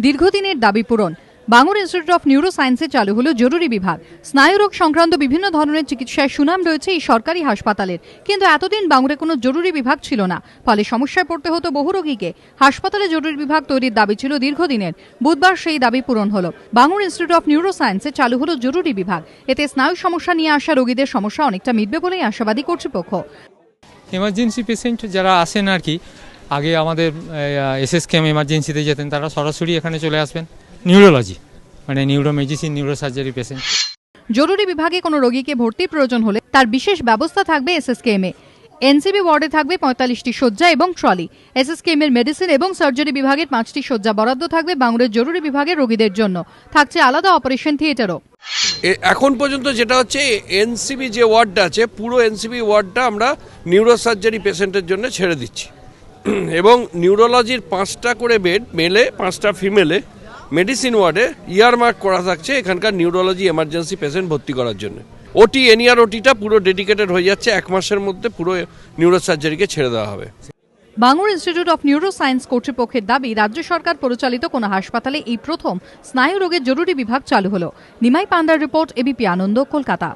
দীর্ঘদিনের দাবি পূরণ। বাঙুর ইনস্টিটিউট অফ নিউরো সায়েন্সে চালু হলো জরুরি বিভাগ। স্নায়ুরোগ সংক্রান্ত বিভিন্ন ধরনের চিকিৎসায় সুনাম রয়েছে এই সরকারি হাসপাতালের, কিন্তু এতদিন বাঙুরে কোনো জরুরি বিভাগ ছিল না, ফলে সমস্যায় পড়তে হতো বহু রোগীকে। হাসপাতালে জরুরি বিভাগ তৈরির দাবি ছিল দীর্ঘদিনের। বুধবার সেই দাবি পূরণ হলো। বাঙুর ইনস্টিটিউট অফ নিউরো সায়েন্সে চালু হলো জরুরি বিভাগ। এতে স্নায়ু সমস্যা নিয়ে আসা রোগীদের সমস্যা অনেকটা মিটবে বলেই আশাবাদী কর্তৃপক্ষ। এমার্জেন্সি পেশেন্ট যারা আসেন আর কি, আগে আমাদের এসএসকেএম এমার্জেন্সিতে যেতেন, তারা সরাসরি এখানে চলে আসবেন। নিউরোলজি মানে neuro medicine, neuro surgery patient. জরুরি বিভাগে কোনো রোগীকে ভর্তির প্রয়োজন হলে তার বিশেষ ব্যবস্থা থাকবে এসএসকেএম এ। এনসিবি ওয়ার্ডে থাকবে 45টি শয্যা এবং ট্রলি। এসএসকেএম এর মেডিসিন এবং সার্জারি বিভাগের 5টি শয্যা বরাদ্দ থাকবে বাঙুরের জরুরি বিভাগের রোগীদের জন্য। থাকছে আলাদা অপারেশন থিয়েটারও। এখন পর্যন্ত যেটা হচ্ছে, এনসিবি যে ওয়ার্ডটা আছে, পুরো এনসিবি ওয়ার্ডটা আমরা নিউরো সার্জারি পেশেন্টের জন্য ছেড়ে দিচ্ছি এবং নিউরোলজির 5টা করে বেড, মেলে 5টা ফিমেলে, মেডিসিন ওয়ার্ডে ইয়ারমার্ক করা থাকছে এখানকার নিউরোলজি এমার্জেন্সি পেশেন্ট ভর্তি করার জন্য। ওটি এনইআর ওটিটা পুরো ডেডিকেটেড হয়ে যাচ্ছে, 1 মাসের মধ্যে পুরো নিউরো সার্জারিকে ছেড়ে দেওয়া হবে। Bangur institute of neuro science কর্তৃপক্ষের দাবি, রাজ্য সরকার পরিচালিত কোনো হাসপাতালে এই প্রথম স্নায়ু রোগের জরুরি বিভাগ চালু হলো। নিমাই পান্ডার রিপোর্ট, এবিপি আনন্দ, কলকাতা।